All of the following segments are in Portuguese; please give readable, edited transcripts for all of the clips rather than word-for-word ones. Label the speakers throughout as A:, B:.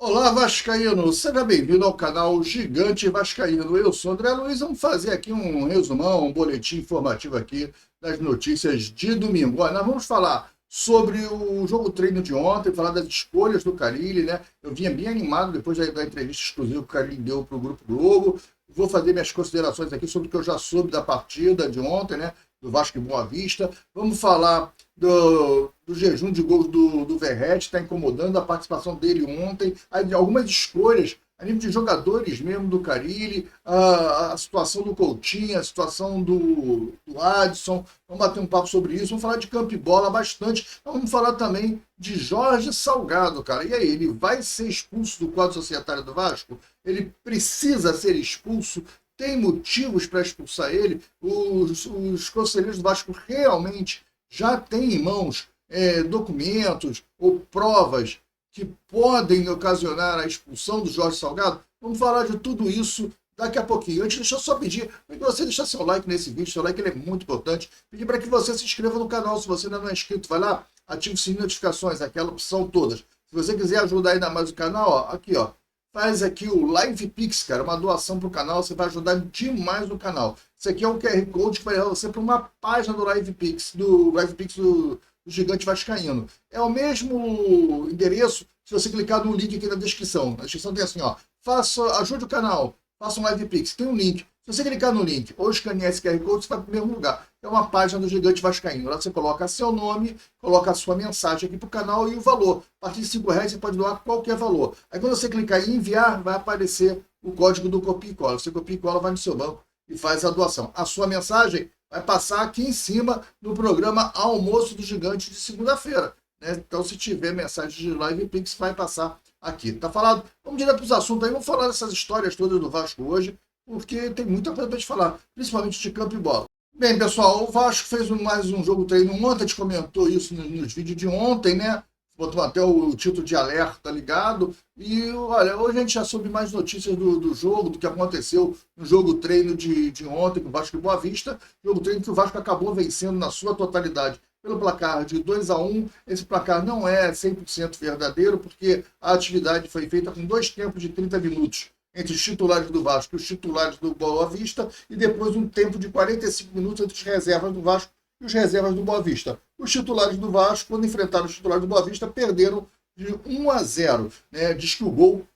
A: Olá, Vascaíno! Seja bem-vindo ao canal Gigante Vascaíno. Eu sou André Luiz. Vamos fazer aqui um resumão, um boletim informativo aqui das notícias de domingo. Olha, nós vamos falar sobre o jogo treino de ontem, falar das escolhas do Carille, né? Eu vinha bem animado depois da entrevista exclusiva que o Carille deu para o Grupo Globo. Vou fazer minhas considerações aqui sobre o que eu já soube da partida de ontem, né? Do Vasco e Boa Vista. Vamos falar do jejum de gols do Verratti, está incomodando a participação dele ontem, algumas escolhas a nível de jogadores mesmo do Carille, a situação do Coutinho, a situação do Adson. Vamos bater um papo sobre isso, vamos falar de campo e bola bastante. Vamos falar também de Jorge Salgado, cara. E aí, ele vai ser expulso do quadro societário do Vasco? Ele precisa ser expulso? Tem motivos para expulsar ele? Os conselheiros do Vasco realmente já têm em mãos documentos ou provas que podem ocasionar a expulsão do Jorge Salgado? Vamos falar de tudo isso daqui a pouquinho. Antes, deixa eu só pedir para que você deixe seu like nesse vídeo. Seu like ele é muito importante. Pedir para que você se inscreva no canal. Se você ainda não é inscrito, vai lá, ative o sininho de notificações, aquela opção todas. Se você quiser ajudar ainda mais o canal, ó, aqui, ó, faz aqui o Live Pix, cara, uma doação para o canal, você vai ajudar demais no canal. Isso aqui é um QR Code que vai levar você para uma página do Live Pix, do Gigante Vascaíno. É o mesmo endereço se você clicar no link aqui na descrição. Na descrição tem assim, ó, ajude o canal, faça um Live Pix, tem um link. Se você clicar no link ou escanear esse QR Code, você vai para o mesmo lugar. É uma página do Gigante Vascaíno. Lá você coloca seu nome, coloca a sua mensagem aqui para o canal e o valor. A partir de R$ 5 você pode doar qualquer valor. Aí quando você clicar em enviar, vai aparecer o código do copia e cola. Você copia e cola, vai no seu banco e faz a doação. A sua mensagem vai passar aqui em cima no programa Almoço do Gigante de segunda-feira. Né? Então, se tiver mensagem de Live Pix, vai passar aqui. Tá falado? Vamos direto para os assuntos aí. Vamos falar dessas histórias todas do Vasco hoje, porque tem muita coisa para te falar, principalmente de campo e bola. Bem, pessoal, o Vasco fez mais um jogo treino ontem, a gente comentou isso nos vídeos de ontem, né? Botou até o título de alerta ligado. E, olha, hoje a gente já soube mais notícias do jogo, do que aconteceu no jogo treino de ontem com o Vasco e Boa Vista. Jogo treino que o Vasco acabou vencendo na sua totalidade pelo placar de 2-1. Esse placar não é 100% verdadeiro, porque a atividade foi feita com 2 tempos de 30 minutos entre os titulares do Vasco e os titulares do Boa Vista, e depois um tempo de 45 minutos entre os reservas do Vasco e os reservas do Boa Vista. Os titulares do Vasco, quando enfrentaram os titulares do Boa Vista, perderam de 1-0. Né? Diz que o gol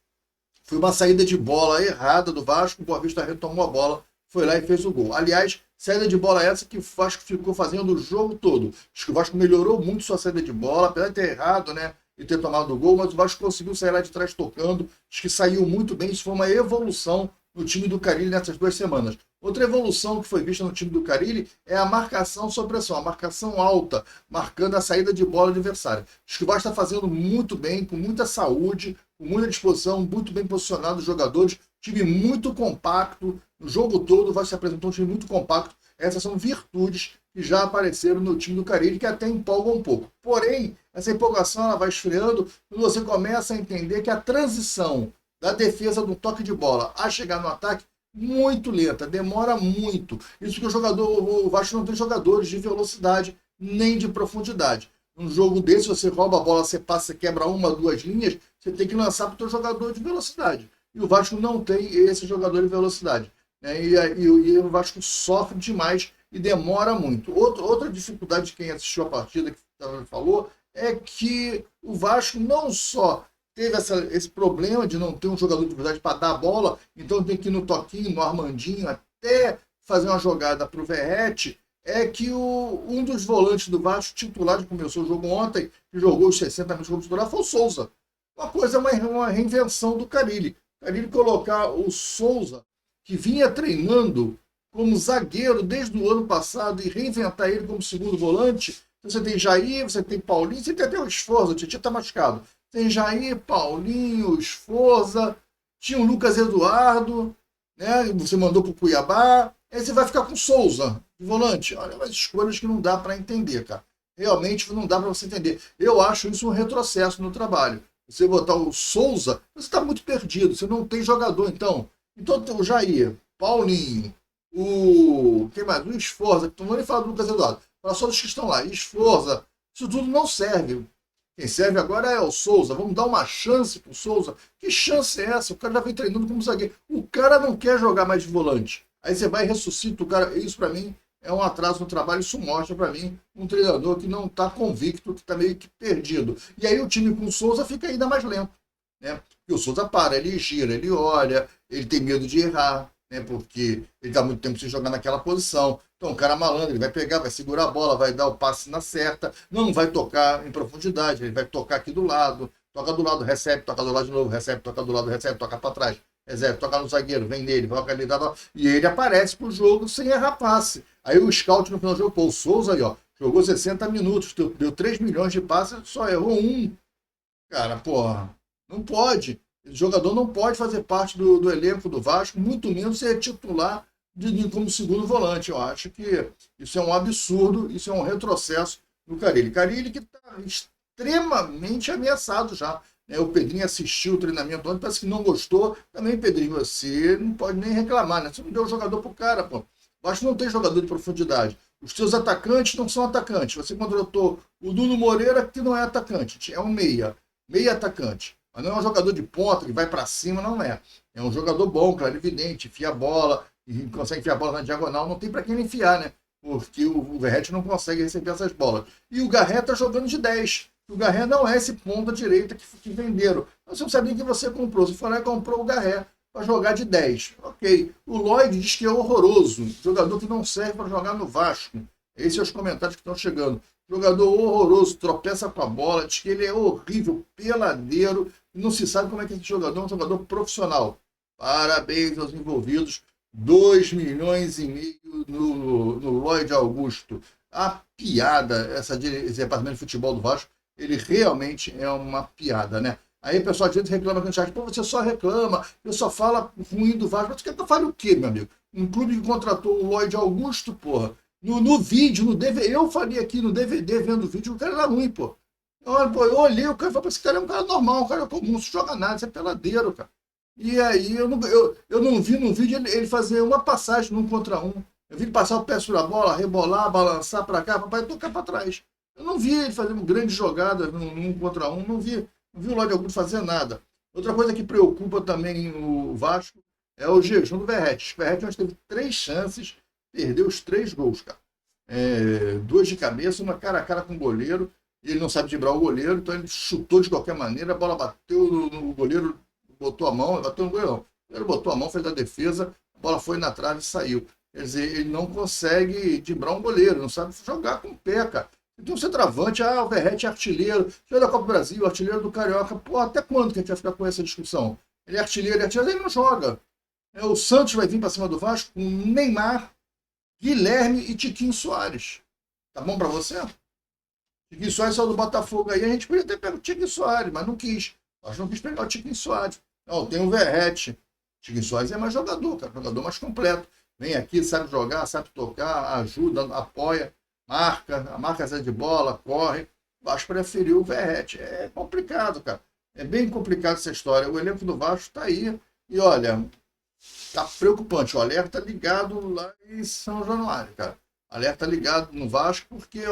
A: foi uma saída de bola errada do Vasco, o Boa Vista retomou a bola, foi lá e fez o gol. Aliás, saída de bola essa que o Vasco ficou fazendo o jogo todo. Acho que o Vasco melhorou muito sua saída de bola, apesar de ter errado, né? E ter tomado o gol, mas o Vasco conseguiu sair lá de trás tocando. Acho que saiu muito bem. Isso foi uma evolução no time do Carille nessas 2 semanas. Outra evolução que foi vista no time do Carille é a marcação sob pressão, a marcação alta, marcando a saída de bola adversária. Acho que o Vasco está fazendo muito bem, com muita saúde, com muita disposição, muito bem posicionado os jogadores, time muito compacto, no jogo todo o Vasco se apresentou um time muito compacto. Essas são virtudes que já apareceram no time do Carille, que até empolgam um pouco. Porém, essa empolgação ela vai esfriando quando você começa a entender que a transição da defesa do toque de bola a chegar no ataque muito lenta, demora muito. Isso que o Vasco não tem jogadores de velocidade nem de profundidade. Num jogo desse, você rouba a bola, você passa, você quebra 1, 2 linhas, você tem que lançar para o teu jogador de velocidade. E o Vasco não tem esse jogador de velocidade. Né? E o Vasco sofre demais e demora muito. Outra dificuldade de quem assistiu a partida, que falou, é que o Vasco não só teve esse problema de não ter um jogador de verdade para dar a bola, então tem que ir no toquinho, no Armandinho, até fazer uma jogada para o Verratti, é que um dos volantes do Vasco, titular, que começou o jogo ontem, que jogou os 60 minutos como titular, foi o Souza. Uma coisa, uma reinvenção do Carille. Carille colocar o Souza, que vinha treinando como zagueiro desde o ano passado, e reinventar ele como segundo volante. Você tem Jair, você tem Paulinho, você tem até o Sforza, o Tietchan está machucado. Tem Jair, Paulinho, Sforza, tinha o Lucas Eduardo, né? Você mandou para o Cuiabá, aí você vai ficar com Souza, de volante. Olha, umas escolhas que não dá para entender, cara. Realmente não dá para você entender. Eu acho isso um retrocesso no trabalho. Você botar o Souza, você está muito perdido, você não tem jogador, então. Então o Jair, Paulinho, quem mais? O Sforza, que não vou nem falar do Lucas Eduardo, fala só dos que estão lá. Sforza, isso tudo não serve. Quem serve agora é o Souza. Vamos dar uma chance pro Souza. Que chance é essa? O cara já vem treinando como zagueiro. O cara não quer jogar mais de volante. Aí você vai e ressuscita o cara. Isso para mim é um atraso no trabalho. Isso mostra para mim um treinador que não está convicto, que está meio que perdido. E aí o time com o Souza fica ainda mais lento, né? E o Souza para, ele gira, ele olha, ele tem medo de errar, né? Porque ele está muito tempo sem jogar naquela posição. Então, um cara malandro, ele vai pegar, vai segurar a bola, vai dar o passe na certa, não vai tocar em profundidade, ele vai tocar aqui do lado, toca do lado, recebe, toca do lado de novo, recebe, toca do lado, recebe, toca para trás, recebe, toca no zagueiro, vem nele, toca ali, e ele aparece pro jogo sem errar passe. Aí o scout no final do jogo, pô, o Souza aí, ó, jogou 60 minutos, deu 3 milhões de passes, só errou um. Cara, porra, não pode. O jogador não pode fazer parte do elenco do Vasco, muito menos ser titular como segundo volante. Eu acho que isso é um absurdo, isso é um retrocesso do Carille. Carille que está extremamente ameaçado já, né? O Pedrinho assistiu o treinamento ontem, parece que não gostou. Também, Pedrinho, você não pode nem reclamar, né? Você não deu jogador pro cara, pô. O Vasco não tem jogador de profundidade. Os seus atacantes não são atacantes. Você contratou o Nuno Moreira, que não é atacante, é um meia atacante. Mas não é um jogador de ponta que vai para cima, não é. É um jogador bom, clarividente, enfia a bola, e consegue enfiar a bola na diagonal, não tem para quem enfiar, né? Porque o Verratti não consegue receber essas bolas. E o Garré está jogando de 10. O Garré não é esse ponta direita que venderam. Então, você não sabia que você comprou. Você foi lá e comprou o Garré para jogar de 10. Ok. O Lloyd diz que é horroroso. Jogador que não serve para jogar no Vasco. Esses são os comentários que estão chegando. Jogador horroroso, tropeça com a bola, diz que ele é horrível, peladeiro, não se sabe como é que esse jogador é um jogador profissional. Parabéns aos envolvidos. 2 milhões e meio no Lloyd Augusto. A piada, esse departamento de futebol do Vasco, ele realmente é uma piada, né? Aí o pessoal às reclama no chat, pô, você só reclama, você só fala ruim do Vasco. Mas você quer que eu fale o quê, meu amigo? Um clube que contratou o Lloyd Augusto, porra. No vídeo, no DVD, eu falei aqui no DVD, vendo o vídeo, o cara era ruim, pô. Eu olhei, o cara falou, esse cara é um cara normal, um cara comum, não se joga nada, isso é peladeiro, cara. E aí eu não vi no vídeo ele fazer uma passagem num contra um. Eu vi ele passar o pé sobre a bola, rebolar, balançar para cá, papai tocar para trás. Eu não vi ele fazer uma grande jogada num contra um, não vi o Lloyd Augusto fazer nada. Outra coisa que preocupa também o Vasco é o jejum do Verratti. O Verratti nós teve 3 chances, perdeu os 3 gols, cara. 2 de cabeça, uma cara a cara com o goleiro, e ele não sabe driblar o goleiro, então ele chutou de qualquer maneira, a bola bateu no goleiro, botou a mão, bateu no goleiro não. O goleiro botou a mão, fez a defesa, a bola foi na trave e saiu. Quer dizer, ele não consegue driblar um goleiro, não sabe jogar com o pé, cara. Tem um centroavante, o Verratti é artilheiro, filho da Copa do Brasil, artilheiro do Carioca. Pô, até quando que a gente vai ficar com essa discussão? Ele é artilheiro, ele não joga. O Santos vai vir para cima do Vasco com Neymar, Guilherme e Tiquinho Soares. Tá bom para você? Tiquinho Soares saiu do Botafogo aí, a gente podia ter pego o Tiquinho Soares, mas não quis. Nós não quis pegar o Tiquinho Soares. Não, tem o Verratti. Tiquinho Soares é mais jogador, cara, jogador mais completo. Vem aqui, sabe jogar, sabe tocar, ajuda, apoia, marca essa de bola, corre. O Vasco preferiu o Verratti. É complicado, cara. É bem complicado essa história. O elenco do Vasco está aí. E olha, tá preocupante. O alerta ligado lá em São Januário, cara. Alerta ligado no Vasco, porque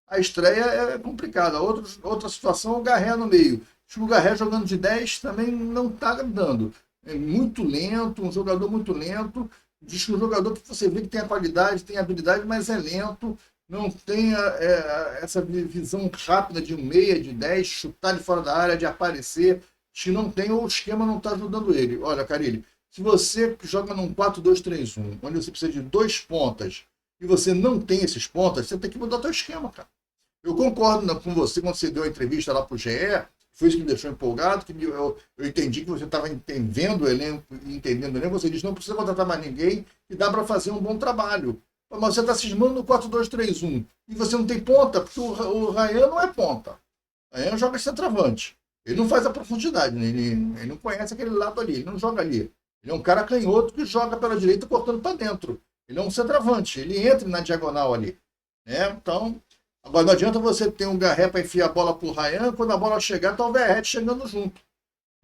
A: a estreia é complicada. Outra situação, o Garré no meio. Acho que o Garré jogando de 10 também não está dando. É muito lento, um jogador muito lento. Diz que um jogador que você vê que tem a qualidade, tem a habilidade, mas é lento. Não tem essa visão rápida de um meia, de 10, chutar de fora da área, de aparecer. Se não tem, ou o esquema não está ajudando ele. Olha, Carille, se você joga num 4-2-3-1, onde você precisa de 2 pontas, e você não tem esses pontas, você tem que mudar o seu esquema, cara. Eu concordo com você quando você deu a entrevista lá para o GE, foi isso que me deixou empolgado, que eu entendi que você estava entendendo o elenco, você disse, não precisa contratar mais ninguém, e dá para fazer um bom trabalho. Mas você está cismando no 4-2-3-1, e você não tem ponta, porque o Ryan não é ponta. O Ryan joga centroavante. Ele não faz a profundidade, né? Ele não conhece aquele lado ali, ele não joga ali. Ele é um cara canhoto que joga pela direita cortando para dentro. Ele é um centroavante, ele entra na diagonal ali. Né? Então, agora não adianta você ter um Garré para enfiar a bola para o Ryan, quando a bola chegar, está o Verratti chegando junto.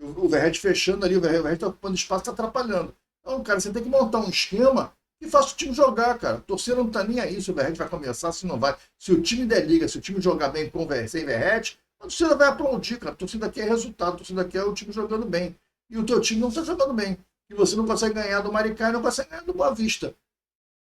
A: O Verratti fechando ali, o Verratti está ocupando espaço, está atrapalhando. Então, cara, você tem que montar um esquema E faça o time jogar, cara. A torcida não tá nem aí se o Verratti vai começar, se não vai. Se o time der liga, se o time jogar bem com sem Verratti, a torcida vai aplaudir, cara. A torcida quer resultado, a torcida quer o time jogando bem. E o teu time não está jogando bem. E você não consegue ganhar do Maricá e não consegue ganhar do Boa Vista.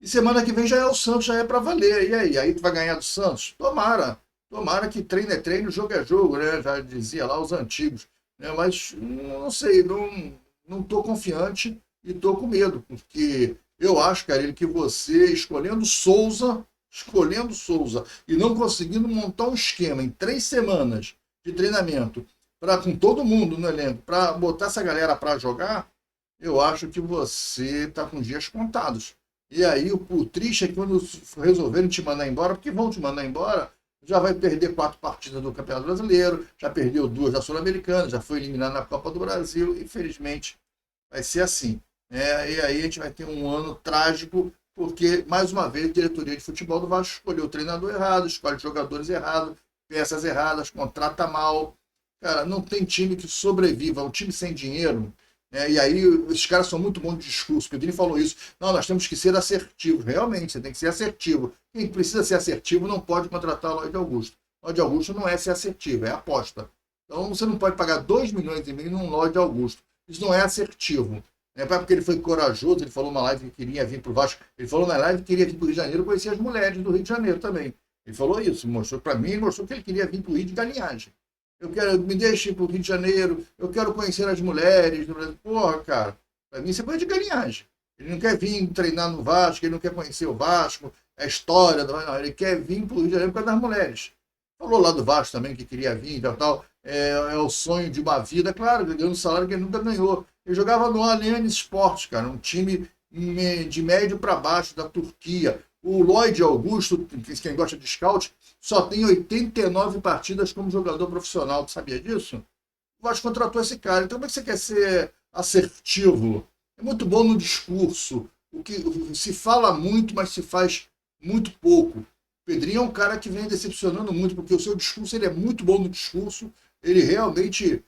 A: E semana que vem já é o Santos, já é para valer. E aí? Aí tu vai ganhar do Santos? Tomara. Tomara que treino é treino, jogo é jogo, né? Já dizia lá os antigos. Né? Mas não sei, não tô confiante e tô com medo, porque eu acho, cara, que você escolhendo Souza e não conseguindo montar um esquema em 3 semanas de treinamento para com todo mundo no elenco, para botar essa galera para jogar, eu acho que você está com dias contados. E aí o triste é que quando resolverem te mandar embora, porque vão te mandar embora, já vai perder 4 partidas do Campeonato Brasileiro, já perdeu 2 da Sul-Americana, já foi eliminado na Copa do Brasil, infelizmente vai ser assim. E aí a gente vai ter um ano trágico, porque, mais uma vez, a diretoria de futebol do Vasco escolheu o treinador errado, escolhe jogadores errados, peças erradas, contrata mal. Cara, não tem time que sobreviva, um time sem dinheiro. E aí os caras são muito bons de discurso. O Pedrinho falou isso. Não, nós temos que ser assertivos. Realmente, você tem que ser assertivo. Quem precisa ser assertivo não pode contratar o Lloyd Augusto. O Lloyd Augusto não é ser assertivo, é aposta. Então você não pode pagar 2,5 milhões num Lloyd Augusto. Isso não é assertivo. Porque ele foi corajoso, ele falou numa live que queria vir para o Vasco. Ele falou na live que queria vir para o Rio de Janeiro conhecer as mulheres do Rio de Janeiro também. Ele falou isso, mostrou para mim, mostrou que ele queria vir para o Rio de galinhagem. Me deixe ir para o Rio de Janeiro, eu quero conhecer as mulheres do Brasil. Porra, cara, para mim isso é coisa de galinhagem. Ele não quer vir treinar no Vasco, ele não quer conhecer o Vasco, a história do Vasco, não, ele quer vir para o Rio de Janeiro por causa das mulheres. Falou lá do Vasco também que queria vir e tal. É o sonho de uma vida, claro, ganhando um salário que ele nunca ganhou. Ele jogava no Allianz Sports, cara, um time de médio para baixo da Turquia. O Lloyd Augusto, quem gosta de scout, só tem 89 partidas como jogador profissional. Tu sabia disso? O Vasco contratou esse cara. Então, como é que você quer ser assertivo? É muito bom no discurso. O que se fala muito, mas se faz muito pouco. O Pedrinho é um cara que vem decepcionando muito, porque o seu discurso ele é muito bom no discurso. Ele realmente,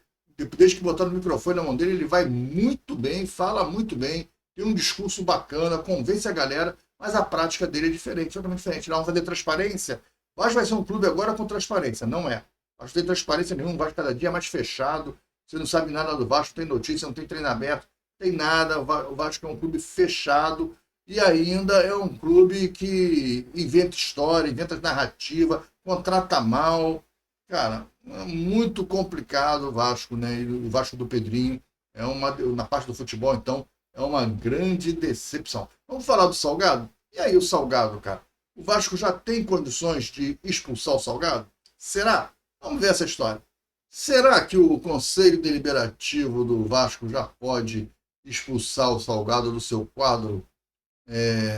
A: desde que botaram o microfone na mão dele, ele vai muito bem, fala muito bem, tem um discurso bacana, convence a galera, mas a prática dele é diferente, totalmente diferente. Lá vamos fazer transparência. O Vasco vai ser um clube agora com transparência. Não é. O Vasco tem transparência nenhuma, o Vasco cada dia é mais fechado. Você não sabe nada do Vasco, não tem notícia, não tem treino aberto, não tem nada. O Vasco é um clube fechado e ainda é um clube que inventa história, inventa narrativa, contrata mal. Cara, é muito complicado o Vasco, né? E o Vasco do Pedrinho na parte do futebol, então, é uma grande decepção. Vamos falar do Salgado? E aí o Salgado, cara? O Vasco já tem condições de expulsar o Salgado? Será? Vamos ver essa história. Será que o Conselho Deliberativo do Vasco já pode expulsar o Salgado do seu quadro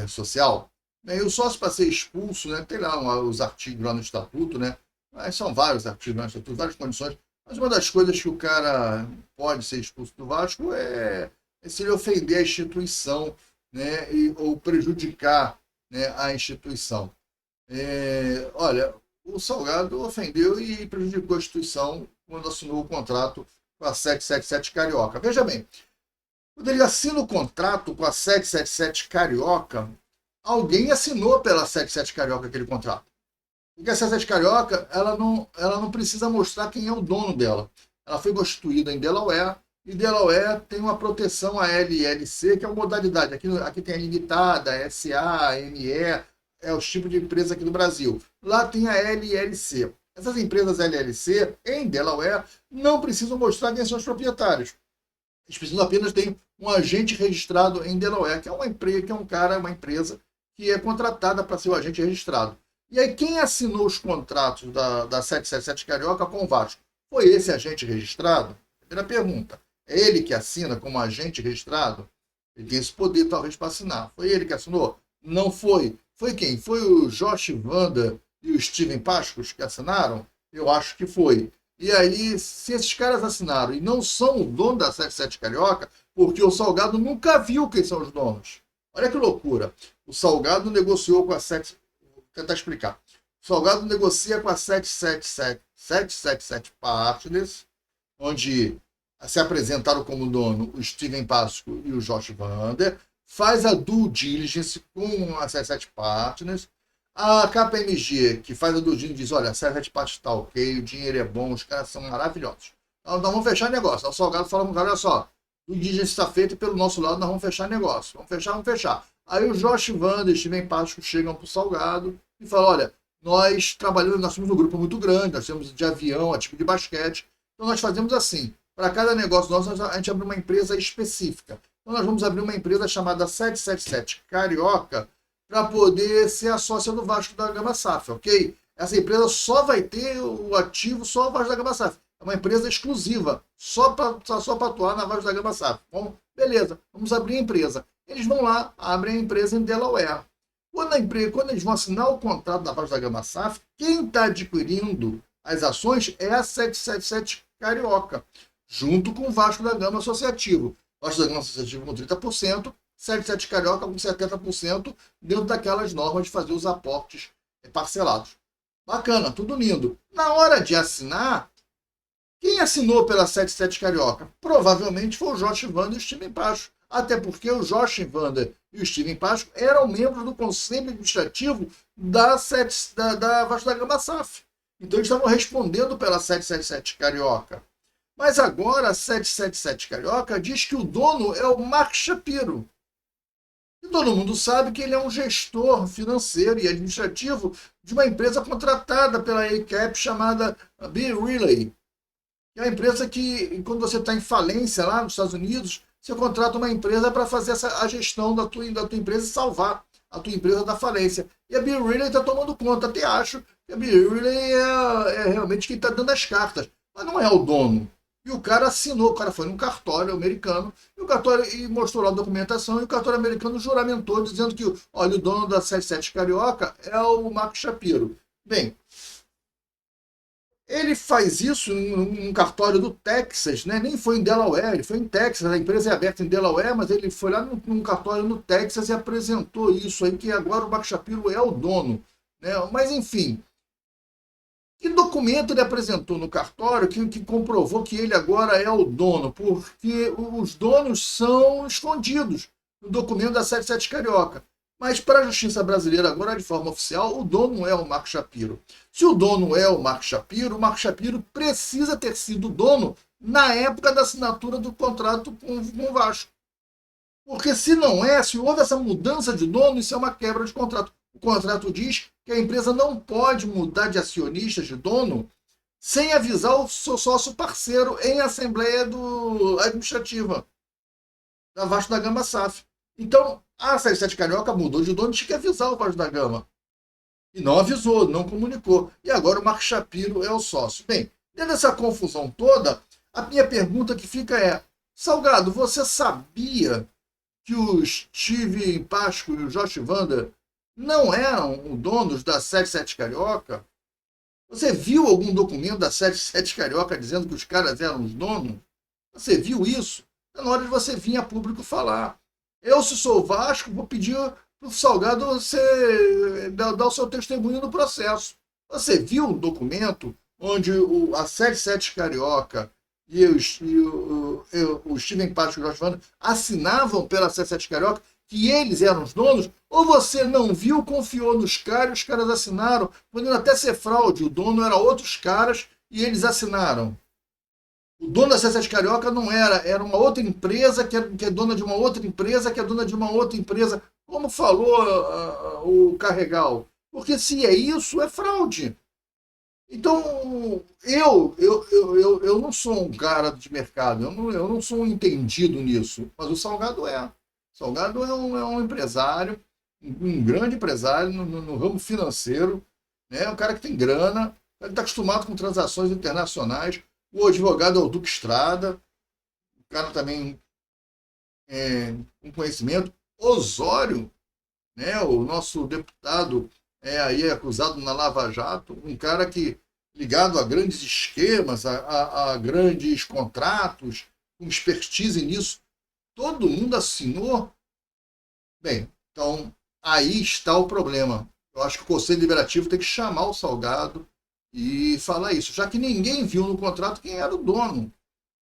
A: social? Bem, o sócio para ser expulso, né, tem lá os artigos lá no Estatuto, né? Mas são vários artigos lá no Estatuto, várias condições. Mas uma das coisas que o cara pode ser expulso do Vasco é se ele ofender a instituição, né, ou prejudicar, né, a instituição. Olha, o Salgado ofendeu e prejudicou a instituição quando assinou o contrato com a 777 Carioca. Veja bem, quando ele assina o contrato com a 777 Carioca, alguém assinou pela 777 Carioca aquele contrato. Porque a 777 Carioca, ela não precisa mostrar quem é o dono dela. Ela foi constituída em Delaware, e Delaware tem uma proteção a LLC, que é uma modalidade. Aqui tem a limitada, a SA, a ME, é os tipos de empresa aqui no Brasil. Lá tem a LLC. Essas empresas LLC, em Delaware, não precisam mostrar quem são os proprietários. Eles precisam apenas ter um agente registrado em Delaware, que é uma empresa que é contratada para ser o agente registrado. E aí, quem assinou os contratos da 777 Carioca com o Vasco? Foi esse agente registrado? Primeira pergunta. É ele que assina como agente registrado? Ele tem esse poder, talvez, para assinar. Foi ele que assinou? Não foi. Foi quem? Foi o Josh Wanda e o Steven Pascos que assinaram? Eu acho que foi. E aí, se esses caras assinaram e não são o dono da 77 Carioca, porque o Salgado nunca viu quem são os donos. Olha que loucura. O Salgado negociou com a 7... Vou tentar explicar. O Salgado negocia com a 777 Partners, onde se apresentaram como dono o Steven Pasco e o Josh Wander. faz a due diligence com a 77 Partners, a KPMG, que faz a due diligence, diz, olha, a 77 Partners está ok, o dinheiro é bom, os caras são maravilhosos. Então, nós vamos fechar negócio. O Salgado fala para o cara, olha só, o diligence está feito e pelo nosso lado nós vamos fechar negócio. Vamos fechar. Aí o Josh Wander e Steven Pasco chegam para o Salgado e falam, olha, nós temos um grupo muito grande, nós temos de avião, a tipo de basquete, então nós fazemos assim, para cada negócio nosso, a gente abre uma empresa específica. Então nós vamos abrir uma empresa chamada 777 Carioca para poder ser a sócia do Vasco da Gama SAF, ok? Essa empresa só vai ter o ativo só o Vasco da Gama SAF. É uma empresa exclusiva, só para atuar na Vasco da Gama SAF. Bom, beleza, vamos abrir a empresa. Eles vão lá, abrem a empresa em Delaware. Quando eles vão assinar o contrato da Vasco da Gama SAF, quem está adquirindo as ações é a 777 Carioca, junto com o Vasco da Gama Associativo. Vasco da Gama Associativo com 30%, 77 Carioca com 70%, dentro daquelas normas de fazer os aportes parcelados. Bacana, tudo lindo. Na hora de assinar, quem assinou pela 77 Carioca? Provavelmente foi o Josh Wander e o Steven Pasco. Até porque o Josh Wander e o Steven Pasco eram membros do Conselho Administrativo da Vasco da Gama SAF. Então eles estavam respondendo pela 777 Carioca. Mas agora a 777 Carioca diz que o dono é o Mark Shapiro. E todo mundo sabe que ele é um gestor financeiro e administrativo de uma empresa contratada pela ACAP chamada B. Riley. É uma empresa que, quando você está em falência lá nos Estados Unidos, você contrata uma empresa para fazer a gestão da tua empresa e salvar a tua empresa da falência. E a B. Riley está tomando conta. Até acho que a B. Riley é realmente quem está dando as cartas. Mas não é o dono. E o cara assinou, o cara foi num cartório americano, e mostrou lá a documentação, e o cartório americano juramentou, dizendo que, olha, o dono da 77 Carioca é o Mark Shapiro. Bem, ele faz isso num cartório do Texas, né? Nem foi em Delaware, ele foi em Texas, a empresa é aberta em Delaware, mas ele foi lá num cartório no Texas e apresentou isso aí, que agora o Mark Shapiro é o dono, né? Mas, enfim, que documento ele apresentou no cartório que comprovou que ele agora é o dono? Porque os donos são escondidos no documento da 77 Carioca. Mas para a justiça brasileira, agora de forma oficial, o dono é o Mark Shapiro. Se o dono é o Mark Shapiro precisa ter sido dono na época da assinatura do contrato com o Vasco. Porque se não é, se houve essa mudança de dono, isso é uma quebra de contrato. O contrato diz que a empresa não pode mudar de acionista, de dono, sem avisar o seu sócio parceiro em assembleia administrativa da Vasco da Gama SAF. Então, a 77 Carioca mudou de dono, tinha que avisar o Vasco da Gama. E não avisou, não comunicou. E agora o Mark Shapiro é o sócio. Bem, dentro dessa confusão toda, a minha pergunta que fica é, Salgado, você sabia que o Steven Pasco e o Josh Wander não eram donos da 77 Carioca? Você viu algum documento da 77 Carioca dizendo que os caras eram os donos? Você viu isso? É na hora de você vir a público falar. Eu, se sou o Vasco, vou pedir para o Salgado você dar o seu testemunho no processo. Você viu um documento onde a 77 Carioca e o Steven Pasco e o Josh Wander assinavam pela 77 Carioca que eles eram os donos? Ou você não viu, confiou nos caras e os caras assinaram, podendo até ser fraude, o dono era outros caras e eles assinaram? O dono da 77 Carioca não era uma outra empresa que é dona de uma outra empresa, que é dona de uma outra empresa, como falou o Carregal. Porque se é isso, é fraude. Então, eu não sou um cara de mercado, eu não sou um entendido nisso, mas o Salgado é. O Salgado é um empresário, um grande empresário no ramo financeiro, né? Um cara que tem grana, ele está acostumado com transações internacionais. O advogado é o Duque Estrada, o cara também com conhecimento. Osório, né? O nosso deputado aí acusado na Lava Jato, um cara que ligado a grandes esquemas, a grandes contratos, com expertise nisso. Todo mundo assinou. Bem, então aí está o problema. Eu acho que o Conselho Deliberativo tem que chamar o Salgado e falar isso, já que ninguém viu no contrato quem era o dono.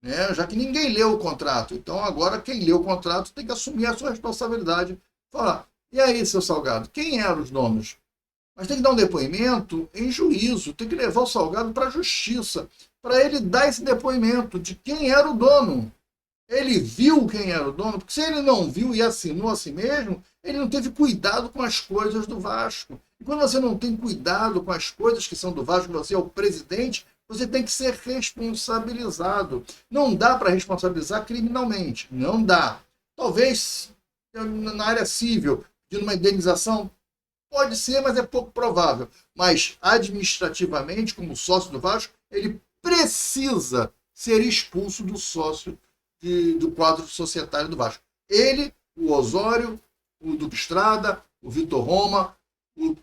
A: né? Já que ninguém leu o contrato. Então, agora, quem leu o contrato tem que assumir a sua responsabilidade. Falar, e aí, seu Salgado, quem eram os donos? Mas tem que dar um depoimento em juízo, tem que levar o Salgado para a justiça, para ele dar esse depoimento de quem era o dono. Ele viu quem era o dono, porque se ele não viu e assinou a si mesmo, ele não teve cuidado com as coisas do Vasco. E quando você não tem cuidado com as coisas que são do Vasco, você é o presidente, você tem que ser responsabilizado. Não dá para responsabilizar criminalmente, não dá. Talvez na área civil, pedindo uma indenização, pode ser, mas é pouco provável. Mas administrativamente, como sócio do Vasco, ele precisa ser expulso do sócio do quadro societário do Vasco. Ele, o Osório, o Duque Estrada, o Vitor Roma,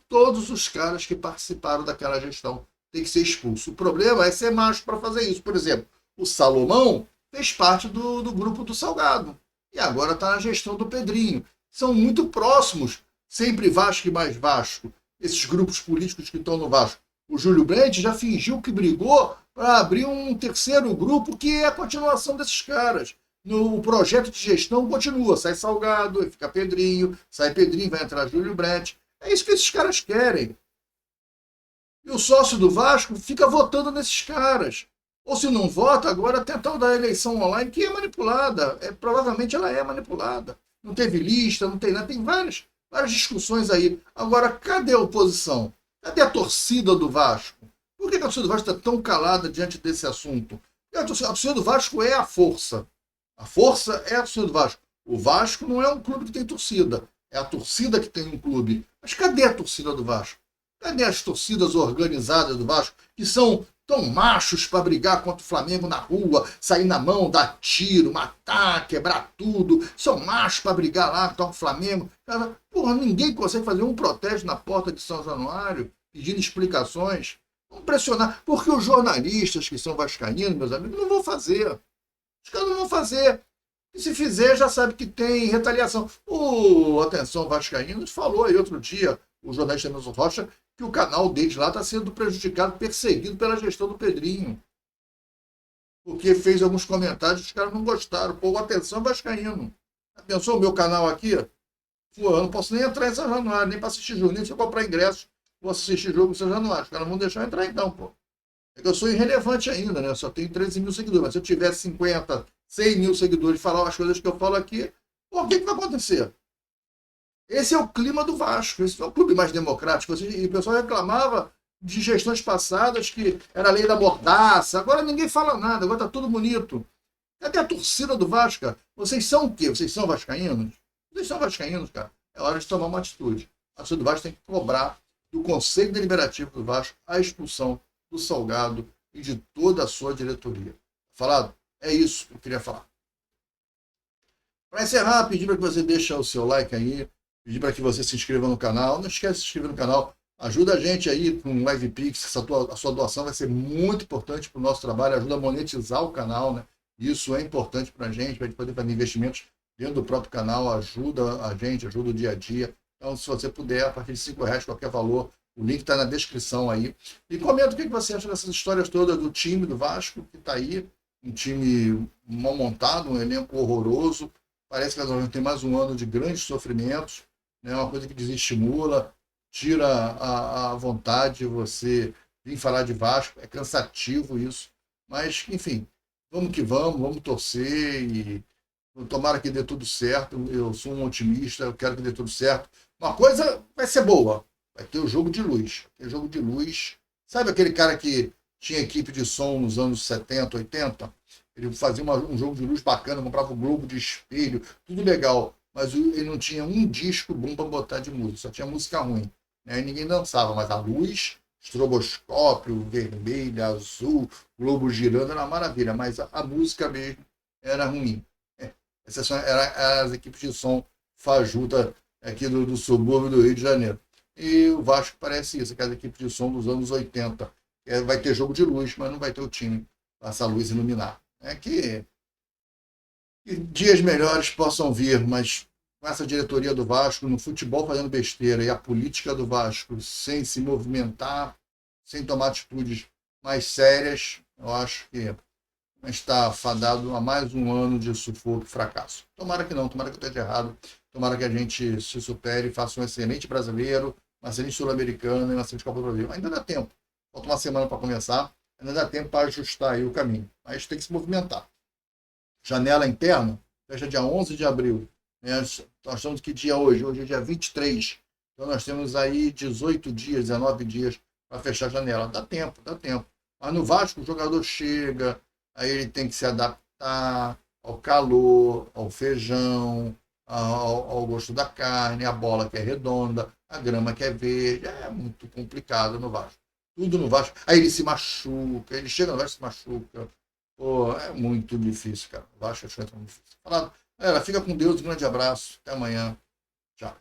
A: todos os caras que participaram daquela gestão têm que ser expulsos. O problema é ser macho para fazer isso. Por exemplo, o Salomão fez parte do grupo do Salgado e agora está na gestão do Pedrinho. São muito próximos, sempre Vasco e mais Vasco, esses grupos políticos que estão no Vasco. O Júlio Brandt já fingiu que brigou para abrir um terceiro grupo que é a continuação desses caras. No projeto de gestão continua, sai Salgado, fica Pedrinho, sai Pedrinho, vai entrar Júlio Brandt. É isso que esses caras querem. E o sócio do Vasco fica votando nesses caras. Ou se não vota, agora tem a tal da eleição online, que é manipulada. Provavelmente ela é manipulada. Não teve lista, não tem nada, tem várias discussões aí. Agora, cadê a oposição? Cadê a torcida do Vasco? Por que a torcida do Vasco está tão calada diante desse assunto? Porque a torcida do Vasco é a força. A força é a torcida do Vasco. O Vasco não é um clube que tem torcida. É a torcida que tem um clube. Mas cadê a torcida do Vasco? Cadê as torcidas organizadas do Vasco, que são tão machos para brigar contra o Flamengo na rua, sair na mão, dar tiro, matar, quebrar tudo? São machos para brigar lá contra o Flamengo. Cara, porra, ninguém consegue fazer um protesto na porta de São Januário, pedindo explicações. Vamos pressionar. Porque os jornalistas que são vascaínos, meus amigos, não vão fazer. Os caras não vão fazer. E se fizer, já sabe que tem retaliação. O Atenção Vascaínos falou aí outro dia, o jornalista Nelson Rocha, que o canal deles lá está sendo prejudicado, perseguido pela gestão do Pedrinho. Porque fez alguns comentários que os caras não gostaram. Pô, Atenção Vascaíno. Pensou o meu canal aqui? Pô, eu não posso nem entrar em São Januário, nem para assistir jogo, nem se eu comprar ingresso, vou assistir jogo em São Januário. Os caras não vão deixar eu entrar então, pô. É que eu sou irrelevante ainda, né? Eu só tenho 13 mil seguidores. Mas se eu tivesse 50, 100 mil seguidores e falar as coisas que eu falo aqui, pô, o que vai acontecer? Esse é o clima do Vasco. Esse é o clube mais democrático. E o pessoal reclamava de gestões passadas que era a lei da mordaça. Agora ninguém fala nada. Agora tá tudo bonito. Cadê a torcida do Vasco, cara? Vocês são o quê? Vocês são vascaínos? Vocês são vascaínos, cara. É hora de tomar uma atitude. A torcida do Vasco tem que cobrar do Conselho Deliberativo do Vasco a expulsão do Salgado e de toda a sua diretoria. Falado? É isso que eu queria falar. Para encerrar, pedir para que você deixe o seu like aí, pedir para que você se inscreva no canal. Não esquece de se inscrever no canal. Ajuda a gente aí com o LivePix. A sua doação vai ser muito importante para o nosso trabalho. Ajuda a monetizar o canal, né? Isso é importante para a gente poder fazer investimentos dentro do próprio canal. Ajuda a gente, ajuda o dia a dia. Então, se você puder, a partir de R$5, qualquer valor, o link está na descrição aí. E comenta o que você acha dessas histórias todas do time do Vasco, que está aí. Um time mal montado, um elenco horroroso. Parece que nós vamos ter mais um ano de grandes sofrimentos. É uma coisa que desestimula, tira a vontade de você vir falar de Vasco. É cansativo isso. Mas, enfim, vamos que vamos torcer e tomara que dê tudo certo. Eu sou um otimista, eu quero que dê tudo certo. Uma coisa vai ser boa. Vai ter o jogo de luz. Tem jogo de luz. Sabe aquele cara que tinha equipe de som nos anos 70, 80? Ele fazia um jogo de luz bacana, comprava um globo de espelho, tudo legal. Mas ele não tinha um disco bom para botar de música, só tinha música ruim. Né? E ninguém dançava, mas a luz, estroboscópio, vermelho, azul, globo girando, era uma maravilha. Mas a música mesmo era ruim. Essas eram as equipes de som fajuta aqui do subúrbio do Rio de Janeiro. E o Vasco parece isso, aquela equipe de som dos anos 80. Vai ter jogo de luz, mas não vai ter o time para essa luz iluminar. Que dias melhores possam vir, mas com essa diretoria do Vasco, no futebol fazendo besteira, e a política do Vasco sem se movimentar, sem tomar atitudes mais sérias, eu acho que a gente está fadado a mais um ano de sufoco e fracasso. Tomara que não, tomara que eu esteja errado, tomara que a gente se supere e faça um excelente brasileiro, uma excelente sul-americana e uma excelente Copa do Brasil. Ainda dá tempo, falta uma semana para começar, ainda dá tempo para ajustar aí o caminho, mas tem que se movimentar. Janela interna, fecha dia 11 de abril. Né? Nós estamos que dia hoje? Hoje é dia 23. Então nós temos aí 18 dias, 19 dias para fechar a janela. Dá tempo, dá tempo. Mas no Vasco o jogador chega, aí ele tem que se adaptar ao calor, ao feijão, ao gosto da carne, a bola que é redonda, a grama que é verde. É muito complicado no Vasco. Tudo no Vasco. Aí ele se machuca, ele chega no Vasco e se machuca. Pô, é muito difícil, cara. O Vasco é muito difícil. Galera, fica com Deus, um grande abraço. Até amanhã. Tchau.